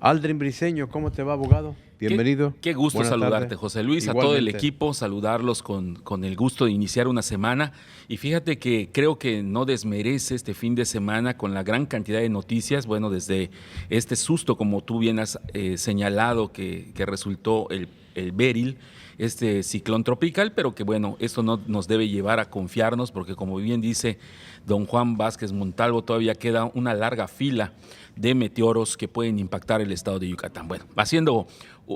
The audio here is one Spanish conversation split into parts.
Aldrin Briceño, ¿cómo te va, abogado? Bienvenido. Qué gusto Buenas saludarte, tardes. José Luis, Igualmente. a todo el equipo, saludarlos con el gusto de iniciar una semana. Y fíjate que creo que no desmerece este fin de semana con la gran cantidad de noticias, bueno, desde este susto, como tú bien has señalado, que resultó el Beryl, este ciclón tropical, pero que bueno, esto no nos debe llevar a confiarnos, porque como bien dice don Juan Vázquez Montalvo, todavía queda una larga fila de meteoros que pueden impactar el estado de Yucatán. Bueno, haciendo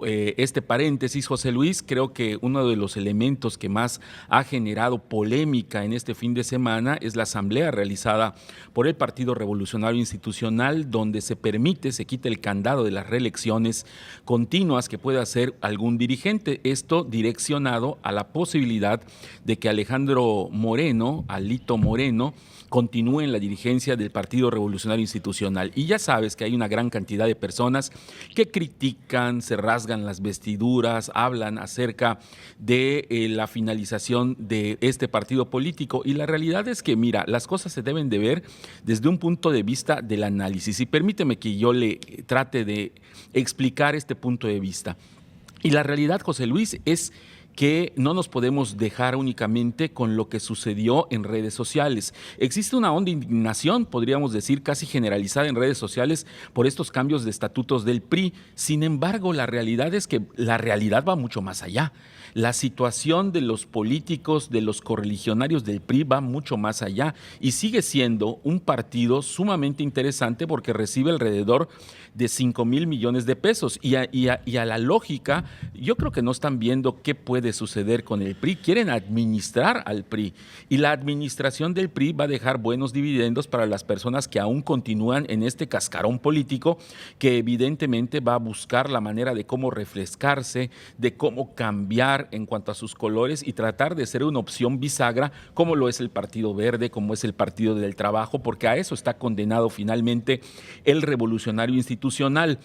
este paréntesis, José Luis, creo que uno de los elementos que más ha generado polémica en este fin de semana es la asamblea realizada por el Partido Revolucionario Institucional, donde se quita el candado de las reelecciones continuas que pueda hacer algún dirigente. Esto direccionado a la posibilidad de que Alejandro Moreno, Alito Moreno, continúe en la dirigencia del Partido Revolucionario Institucional. Y ya sabes que hay una gran cantidad de personas que critican, se rasgan las vestiduras, hablan acerca de la finalización de este partido político. Y la realidad es que, mira, las cosas se deben de ver desde un punto de vista del análisis. Y permíteme que yo le trate de explicar este punto de vista. Y la realidad, José Luis, es que no nos podemos dejar únicamente con lo que sucedió en redes sociales. Existe una honda indignación, podríamos decir, casi generalizada en redes sociales por estos cambios de estatutos del PRI. Sin embargo, la realidad es que la realidad va mucho más allá. La situación de los políticos, de los correligionarios del PRI va mucho más allá y sigue siendo un partido sumamente interesante porque recibe alrededor de 5,000 millones de pesos y a la lógica, yo creo que no están viendo qué puede suceder con el PRI, quieren administrar al PRI y la administración del PRI va a dejar buenos dividendos para las personas que aún continúan en este cascarón político que evidentemente va a buscar la manera de cómo refrescarse, de cómo cambiar en cuanto a sus colores y tratar de ser una opción bisagra como lo es el Partido Verde, como es el Partido del Trabajo, porque a eso está condenado finalmente el Revolucionario Institucional.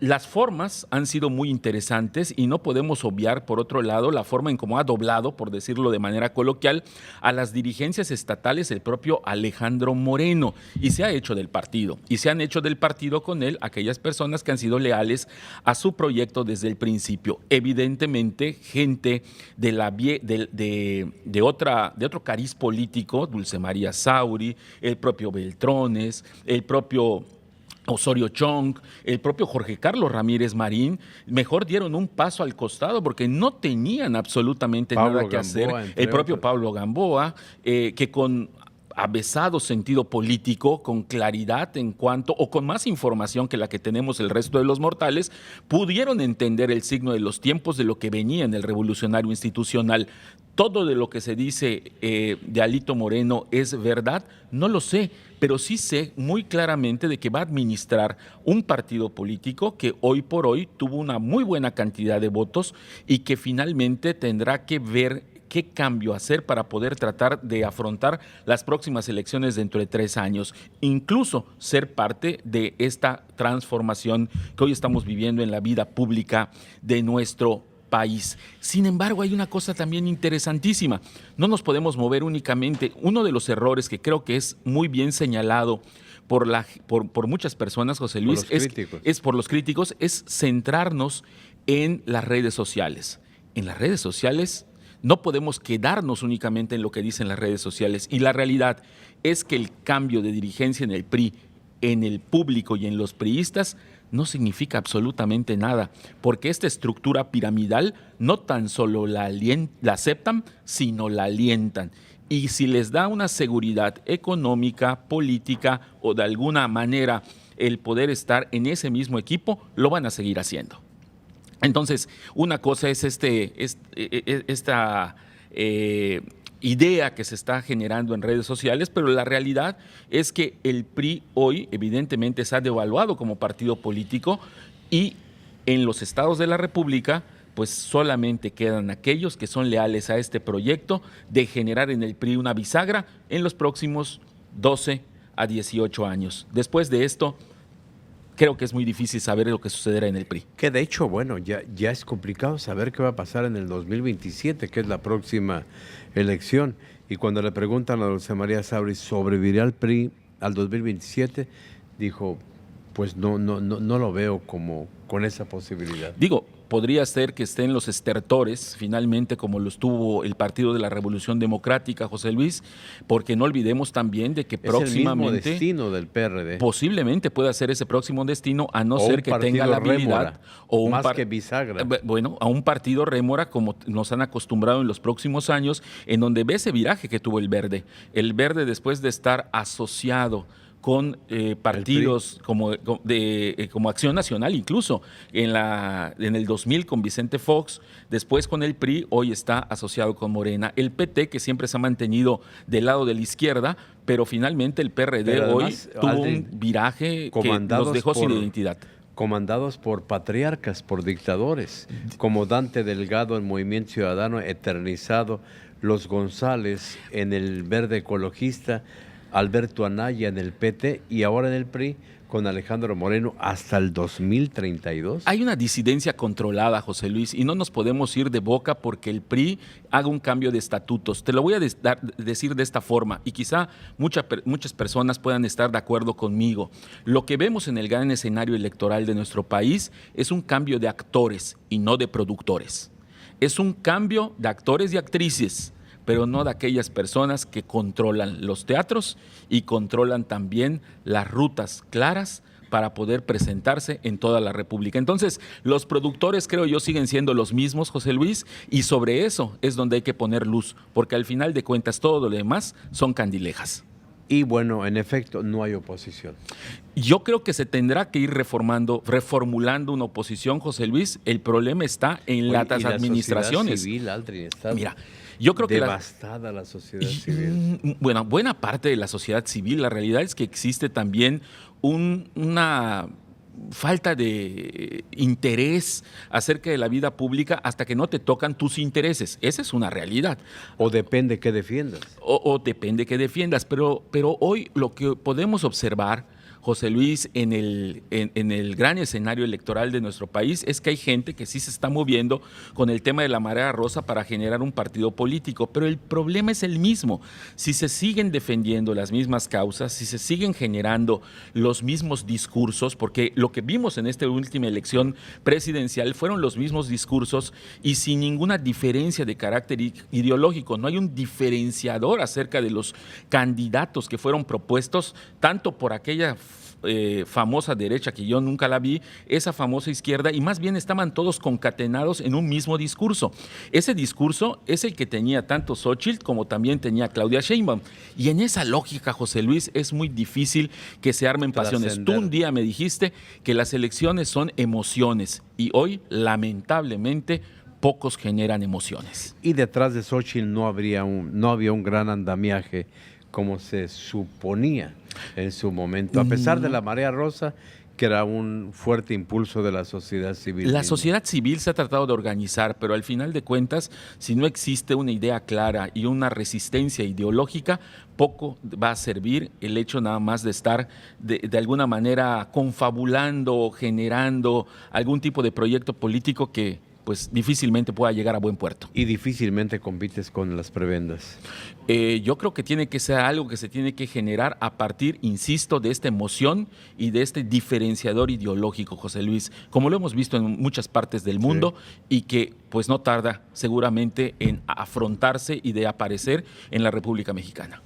Las formas han sido muy interesantes y no podemos obviar, por otro lado, la forma en cómo ha doblado, por decirlo de manera coloquial, a las dirigencias estatales el propio Alejandro Moreno y se ha hecho del partido. Y se han hecho del partido con él aquellas personas que han sido leales a su proyecto desde el principio. Evidentemente, gente de otro cariz político, Dulce María Sauri, el propio Beltrones, el propio Osorio Chong, el propio Jorge Carlos Ramírez Marín, mejor dieron un paso al costado porque no tenían absolutamente nada que hacer. El propio Pablo Gamboa, que con avesado sentido político, con claridad en cuanto, o con más información que la que tenemos el resto de los mortales, pudieron entender el signo de los tiempos de lo que venía en el Revolucionario Institucional. Todo de lo que se dice de Alito Moreno es verdad, no lo sé, pero sí sé muy claramente de que va a administrar un partido político que hoy por hoy tuvo una muy buena cantidad de votos y que finalmente tendrá que ver qué cambio hacer para poder tratar de afrontar las próximas elecciones dentro de 3 años, incluso ser parte de esta transformación que hoy estamos viviendo en la vida pública de nuestro país. Sin embargo, hay una cosa también interesantísima. No nos podemos mover únicamente. Uno de los errores que creo que es muy bien señalado por muchas personas, José Luis, por los críticos, es centrarnos en las redes sociales. En las redes sociales no podemos quedarnos únicamente en lo que dicen las redes sociales. Y la realidad es que el cambio de dirigencia en el PRI, en el público y en los priistas, no significa absolutamente nada, porque esta estructura piramidal no tan solo la aceptan, sino la alientan. Y si les da una seguridad económica, política o de alguna manera el poder estar en ese mismo equipo, lo van a seguir haciendo. Entonces, una cosa es esta idea que se está generando en redes sociales, pero la realidad es que el PRI hoy evidentemente se ha devaluado como partido político y en los estados de la República pues solamente quedan aquellos que son leales a este proyecto de generar en el PRI una bisagra en los próximos 12 a 18 años. Después de esto, creo que es muy difícil saber lo que sucederá en el PRI. Que de hecho, bueno, ya es complicado saber qué va a pasar en el 2027, que es la próxima elección. Y cuando le preguntan a Dulce María Sauri, ¿sobrevivirá el PRI al 2027? Dijo, pues no lo veo como con esa posibilidad. Digo, podría ser que estén los estertores, finalmente, como lo estuvo el Partido de la Revolución Democrática, José Luis, porque no olvidemos también de que Es próximamente... el mismo destino del PRD. Posiblemente pueda ser ese próximo destino, a no O ser un que tenga la partido habilidad rémora, o un más que bisagra. Bueno, a un partido rémora como nos han acostumbrado en los próximos años, en donde ve ese viraje que tuvo el Verde. El Verde, después de estar asociado con partidos como Acción Nacional, incluso en el 2000 con Vicente Fox, después con el PRI, hoy está asociado con Morena. El PT, que siempre se ha mantenido del lado de la izquierda, pero finalmente el PRD además, hoy tuvo un viraje que nos dejó sin identidad. Comandados por patriarcas, por dictadores, como Dante Delgado en Movimiento Ciudadano, eternizado, los González en el Verde Ecologista, Alberto Anaya en el PT y ahora en el PRI con Alejandro Moreno hasta el 2032. Hay una disidencia controlada, José Luis, y no nos podemos ir de boca porque el PRI haga un cambio de estatutos. Te lo voy a decir de esta forma y quizá muchas personas puedan estar de acuerdo conmigo. Lo que vemos en el gran escenario electoral de nuestro país es un cambio de actores y no de productores. Es un cambio de actores y actrices, pero no de aquellas personas que controlan los teatros y controlan también las rutas claras para poder presentarse en toda la República. Entonces, los productores, creo yo, siguen siendo los mismos, José Luis, y sobre eso es donde hay que poner luz, porque al final de cuentas todo lo demás son candilejas. Y bueno, en efecto, no hay oposición. Yo creo que se tendrá que ir reformulando una oposición, José Luis. El problema está en las administraciones. Civil, Aldrin, está Mira, yo creo devastada la sociedad civil. Bueno, buena parte de la sociedad civil, la realidad es que existe también una falta de interés acerca de la vida pública hasta que no te tocan tus intereses. Esa es una realidad. O depende qué defiendas. O depende qué defiendas, pero hoy lo que podemos observar, José Luis, en el gran escenario electoral de nuestro país es que hay gente que sí se está moviendo con el tema de la marea rosa para generar un partido político, pero el problema es el mismo. Si se siguen defendiendo las mismas causas, si se siguen generando los mismos discursos, porque lo que vimos en esta última elección presidencial fueron los mismos discursos y sin ninguna diferencia de carácter ideológico, no hay un diferenciador acerca de los candidatos que fueron propuestos, tanto por aquella famosa derecha, que yo nunca la vi, esa famosa izquierda, y más bien estaban todos concatenados en un mismo discurso. Ese discurso es el que tenía tanto Xóchitl como también tenía Claudia Sheinbaum. Y en esa lógica, José Luis, es muy difícil que se armen pasiones. Tú un día me dijiste que las elecciones son emociones y hoy, lamentablemente, pocos generan emociones. Y detrás de Xóchitl no había un gran andamiaje como se suponía en su momento, a pesar de la marea rosa, que era un fuerte impulso de la sociedad civil. La sociedad civil se ha tratado de organizar, pero al final de cuentas, si no existe una idea clara y una resistencia ideológica, poco va a servir el hecho nada más de estar de alguna manera confabulando, generando algún tipo de proyecto político que pues difícilmente pueda llegar a buen puerto. Y difícilmente compites con las prebendas. Yo creo que tiene que ser algo que se tiene que generar a partir, insisto, de esta emoción y de este diferenciador ideológico, José Luis, como lo hemos visto en muchas partes del mundo, sí, y que pues no tarda seguramente en afrontarse y de aparecer en la República Mexicana.